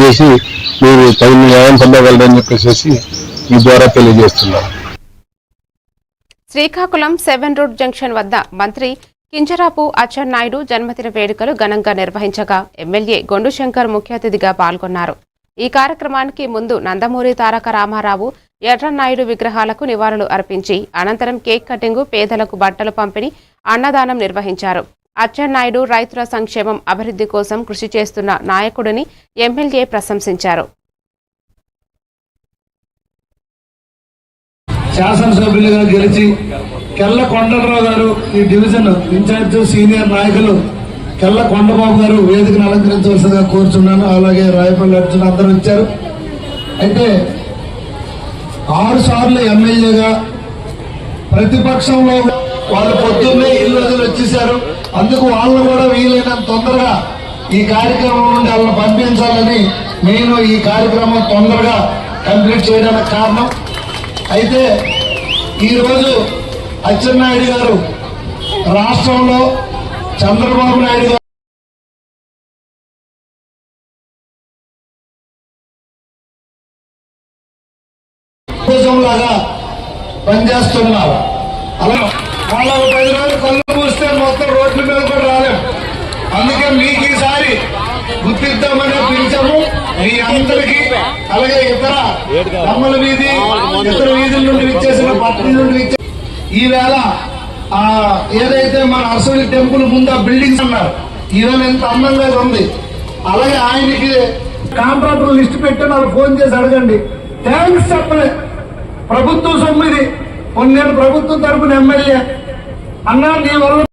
చేసి మీరు తగిన న్యాయం పొందగలరని చెప్పేసి మీ ద్వారా తెలియజేస్తున్నారు. శ్రీకాకుళం 7 రూట్ జంక్షన్ వద్ద మంత్రి కింజరాపు అచ్చెన్నాయుడు జన్మదిన వేడుకలు ఘనంగా నిర్వహించగా ఎమ్మెల్యే గొండు శంకర్ ముఖ్య అతిథిగా పాల్గొన్నారు. ఈ కార్యక్రమానికి ముందు నందమూరి తారక రామారావు, ఎర్రన్నాయుడు విగ్రహాలకు నివాళులు అర్పించి అనంతరం కేక్ కటింగ్, పేదలకు బట్టలు పంపిణీ, అన్నదానం నిర్వహించారు. అచ్చెన్నాయుడు రైతుల సంక్షేమం, అభివృద్ధి కోసం కృషి చేస్తున్న నాయకుడిని ఎమ్మెల్యే ప్రశంసించారు. శాసనసభ్యులుగా గెలిచి కెల్ల కొండలరావు గారు ఈ డివిజన్ ఇన్ఛార్జ్ సీనియర్ నాయకులు కెల్ల కొండబాబు గారు వేదికను అలంకరించవలసిందిగా కోరుచున్నాను. అలాగే రాయపల్లి అర్జున్ అందరూ ఇచ్చారు. అయితే 6 సార్లు ఎమ్మెల్యేగా ప్రతిపక్షంలో వాళ్ళు పొద్దున్నే ఇల్లు వదిలి వచ్చేశారు. అందుకు వాళ్ళు కూడా వీలైనంత తొందరగా ఈ కార్యక్రమం నుండి వాళ్ళని పంపించాలని నేను ఈ కార్యక్రమం తొందరగా కంప్లీట్ చేయడానికి కారణం. అయితే ఈరోజు అచ్చెన్నాయుడు గారు రాష్ట్రంలో చంద్రబాబు నాయుడు గారు లాగా పనిచేస్తున్నారు. అలా వాళ్ళ 10 రోజులు కళ్ళు మూస్తే మొత్తం రోడ్ల మీద కూడా రాలేము. అందుకే మీకు ఈసారి గుర్తిద్దామని పిలిచాము. మీ అందరికీ అలాగే ఇతర కమ్మల వీధి, ఇతర వీధుల నుండి విచ్చేసిన పట్టణం నుండి ఈవేళ ఏదైతే మన అరసోలి టెంపుల్ ముందు ఆ బిల్డింగ్స్ అన్నారు, ఈవేళ ఎంత అందంగా ఉంది. అలాగే ఆయనకి కాంట్రాక్టర్ లిస్ట్ పెట్టి నాకు ఫోన్ చేసి అడగండి. థ్యాంక్స్ చెప్పలేదు. ప్రభుత్వం సొమ్మిది, నేను ప్రభుత్వం తరపున ఎమ్మెల్యే అన్నా నీ వల్ల